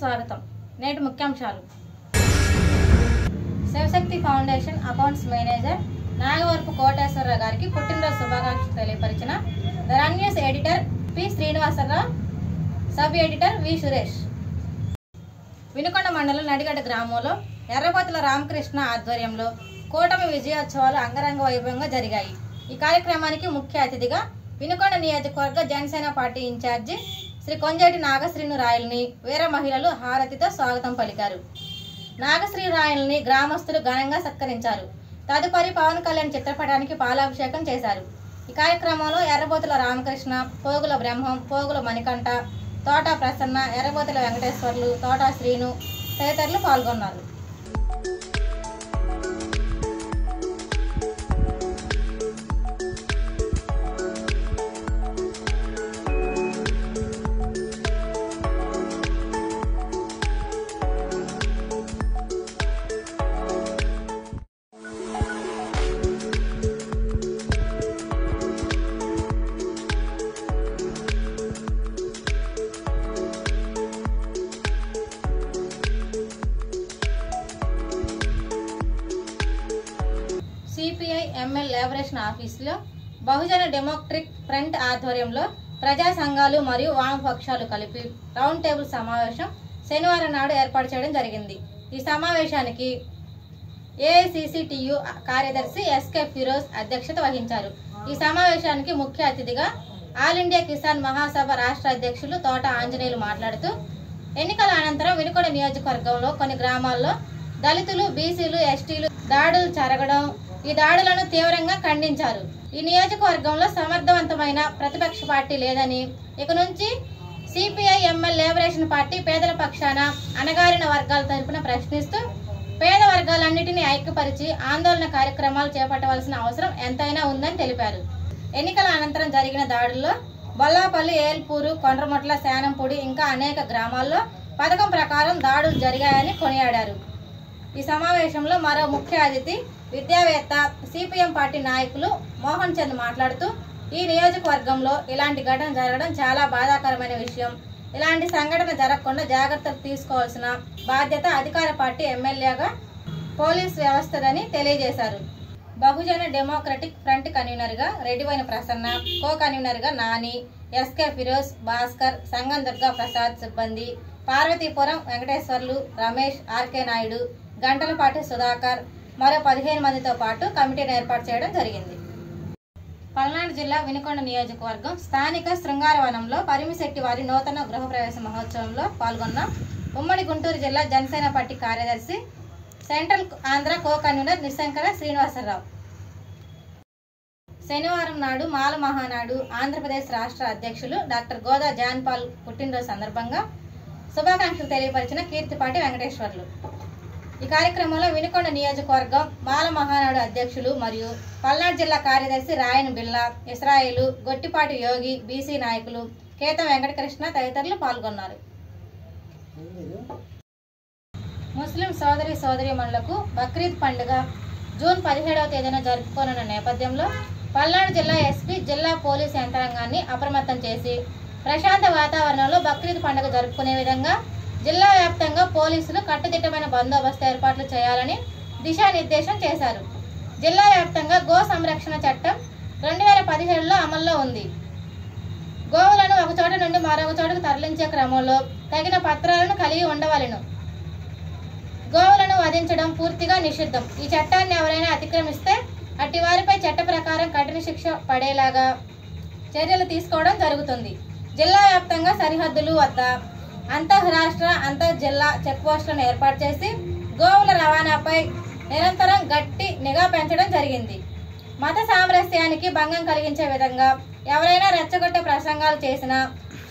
స్వాగతం. నేటి ముఖ్యాంశాలు. Shivashakti foundation accounts manager Nagavarapu Koteswararao గారికి పుట్టినరోజు శుభాకాంక్షలు తెలియపరిచిన the run news editor P Srinivasarao, sub editor V Suresh. Vinukonda మండలం నడిగడ్డ గ్రామంలో ఎర్రబోతుల రామకృష్ణ ఆధ్వర్యంలో కూటమి విజయోత్సవాలు అంగరంగ వైభవంగా జరిగాయి. ఈ కార్యక్రమానికి ముఖ్య అతిథిగా వినుకొండ నియోజకవర్గ జనసేన పార్టీ ఇన్ఛార్జి శ్రీ కొంజేటి నాగశ్రీను రాయల్ని వీర మహిళలు హారతితో స్వాగతం పలికారు. నాగశ్రీ రాయల్ని గ్రామస్తులు ఘనంగా సత్కరించారు. తదుపరి పవన్ కళ్యాణ్ చిత్రపటానికి పాలాభిషేకం చేశారు. ఈ కార్యక్రమంలో ఎర్రబోతుల రామకృష్ణ, పోగుల బ్రహ్మం, పోగుల మణికంఠ, తోట ప్రసన్న, ఎర్రబోతుల వెంకటేశ్వర్లు, తోట శ్రీను తదితరులు పాల్గొన్నారు. సిపిఐ ఎంఎల్ లేబరేషన్ ఆఫీసులో బహుజన డెమోక్రటిక్ ఫ్రంట్ ఆధ్వర్యంలో ప్రజా సంఘాలు మరియు వామపక్షాలు కలిపి రౌండ్ టేబుల్ సమావేశం శనివారం నాడు ఏర్పాటు చేయడం జరిగింది. ఈ సమావేశానికి ఏఐసిసిటియు కార్యదర్శి ఎస్కే ఫిరోజ్ అధ్యక్షత వహించారు. ఈ సమావేశానికి ముఖ్య అతిథిగా ఆల్ ఇండియా కిసాన్ మహాసభ రాష్ట్ర అధ్యక్షులు తోట ఆంజనేయులు మాట్లాడుతూ, ఎన్నికల అనంతరం వినుకొండ నియోజకవర్గంలో కొన్ని గ్రామాల్లో దళితులు, బీసీలు, ఎస్టీలు దాడులు జరగడం, ఈ దాడులను తీవ్రంగా ఖండించారు. ఈ నియోజకవర్గంలో సమర్థవంతమైన ప్రతిపక్ష పార్టీ లేదని, ఇక నుంచి సిపిఐ ఎంఎల్ లేబరేషన్ పార్టీ పేదల పక్షాన అణగారిన వర్గాల తరపున ప్రశ్నిస్తూ పేద వర్గాలన్నిటినీ ఐక్యపరిచి ఆందోళన కార్యక్రమాలు చేపట్టవలసిన అవసరం ఎంతైనా ఉందని తెలిపారు. ఎన్నికల అనంతరం జరిగిన దాడుల్లో బొల్లాపల్లి, ఏల్పూరు, కొండ్రమొట్ల, శానంపూడి ఇంకా అనేక గ్రామాల్లో పథకం ప్రకారం దాడులు జరిగాయని కొనియాడారు. ఈ సమావేశంలో మరో ముఖ్య అతిథి విద్యావేత్త, సిపిఎం పార్టీ నాయకులు మోహన్ చంద్ మాట్లాడుతూ, ఈ నియోజకవర్గంలో ఇలాంటి ఘటన జరగడం చాలా బాధాకరమైన విషయం. ఇలాంటి సంఘటన జరగకుండా జాగ్రత్తలు తీసుకోవాల్సిన బాధ్యత అధికార పార్టీ ఎమ్మెల్యేగా పోలీస్ వ్యవస్థదని తెలియజేశారు. బహుజన డెమోక్రటిక్ ఫ్రంట్ కన్వీనర్గా రెడ్డివైన ప్రసన్న, కో కన్వీనర్గా నాని, ఎస్కే ఫిరోజ్, భాస్కర్, సంగం దుర్గా ప్రసాద్ సిబ్బంది, పార్వతీపురం వెంకటేశ్వర్లు, రమేష్, ఆర్కే నాయుడు, గంటలపాటి సుధాకర్, మరో 15 మందితో పాటు కమిటీని ఏర్పాటు చేయడం జరిగింది. పల్నాడు జిల్లా వినుకొండ నియోజకవర్గం స్థానిక శృంగారవనంలో పరిమిశెట్టి వారి నూతన గృహప్రవేశ మహోత్సవంలో పాల్గొన్న ఉమ్మడి గుంటూరు జిల్లా జనసేన పార్టీ కార్యదర్శి, central Andhra co convener Nishankara Srinivasarao శనివారం నాడు మాల మహానాడు ఆంధ్రప్రదేశ్ రాష్ట్ర అధ్యక్షులు డాక్టర్ గోదా జాన్పాల్ పుట్టినరోజు సందర్భంగా శుభాకాంక్షలు తెలియపరిచిన కీర్తిపాటి వెంకటేశ్వర్లు. ఈ కార్యక్రమంలో వినుకొండ నియోజకవర్గం మాల మహానాడు అధ్యక్షులు మరియు పల్నాడు జిల్లా కార్యదర్శి రాయన్ బిల్లా, ఇస్రాయిలు, గొట్టిపాటి యోగి, బీసీ నాయకులు కేతం వెంకటకృష్ణ తదితరులు పాల్గొన్నారు. ముస్లిం సోదరీమణులకు బక్రీద్ పండుగ జూన్ 17వ తేదీన జరుపుకోనున్న నేపథ్యంలో పల్నాడు జిల్లా ఎస్పీ జిల్లా పోలీసు యంత్రాంగాన్ని అప్రమత్తం చేసి ప్రశాంత వాతావరణంలో బక్రీద్ పండుగ జరుపుకునే విధంగా జిల్లా వ్యాప్తంగా పోలీసులు కట్టుదిట్టమైన బందోబస్తు ఏర్పాట్లు చేయాలని దిశానిర్దేశం చేశారు. జిల్లా వ్యాప్తంగా గో సంరక్షణ చట్టం 2017లో అమల్లో ఉంది. గోవులను ఒక చోట నుండి మరొక చోటకు తరలించే క్రమంలో తగిన పత్రాలను కలిగి ఉండవలెను. గోవులను వధించడం పూర్తిగా నిషిద్ధం. ఈ చట్టాన్ని ఎవరైనా అతిక్రమిస్తే అట్టి వారిపై చట్ట ప్రకారం కఠిన శిక్ష పడేలాగా చర్యలు తీసుకోవడం జరుగుతుంది. జిల్లా వ్యాప్తంగా సరిహద్దులు వద్ద అంతర్రాష్ట్ర, అంతర్జిల్లా చెక్పోస్టులను ఏర్పాటు చేసి గోవుల రవాణాపై నిరంతరం గట్టి నిఘా పెంచడం జరిగింది. మత సామరస్యానికి భంగం కలిగించే విధంగా ఎవరైనా రెచ్చగొట్టే ప్రసంగాలు చేసినా,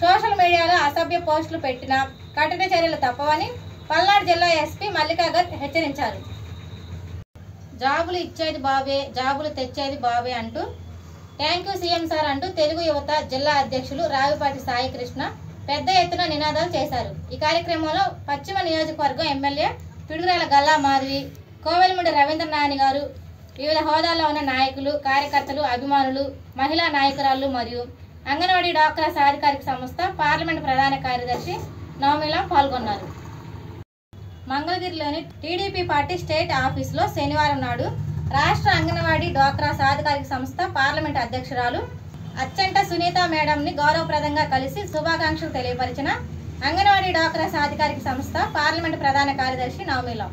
సోషల్ మీడియాలో అసభ్య పోస్టులు పెట్టినా కఠిన చర్యలు తప్పవని పల్నాడు జిల్లా ఎస్పీ మల్లికాగర్ హెచ్చరించారు. జాబులు ఇచ్చేది బాబే, జాబులు తెచ్చేది బాబే అంటూ థ్యాంక్ యూ సీఎం సార్ అంటూ తెలుగు యువత జిల్లా అధ్యక్షులు రావిపాటి సాయి కృష్ణ పెద్ద ఎత్తున నినాదాలు చేశారు. ఈ కార్యక్రమంలో పశ్చిమ నియోజకవర్గం ఎమ్మెల్యే పిడుగురాల గల్లా మాధవి, కోవెలముడి రవీంద్ర నాని గారు, వివిధ హోదాల్లో ఉన్న నాయకులు, కార్యకర్తలు, అభిమానులు, మహిళా నాయకురాలు మరియు అంగన్వాడీ డాక్రా సాధికారిక సంస్థ పార్లమెంట్ ప్రధాన కార్యదర్శి నవమిలా పాల్గొన్నారు. మంగళగిరిలోని టీడీపీ పార్టీ స్టేట్ ఆఫీసులో శనివారం నాడు రాష్ట్ర అంగన్వాడీ డ్వాక్రా సాధికారిక సంస్థ పార్లమెంట్ అధ్యక్షురాలు అచ్చంట సునీత మేడంని గౌరవప్రదంగా కలిసి శుభాకాంక్షలు తెలియపరిచిన అంగన్వాడీ డ్వాక్రా సాధికారిక సంస్థ పార్లమెంట్ ప్రధాన కార్యదర్శి నవమిలా.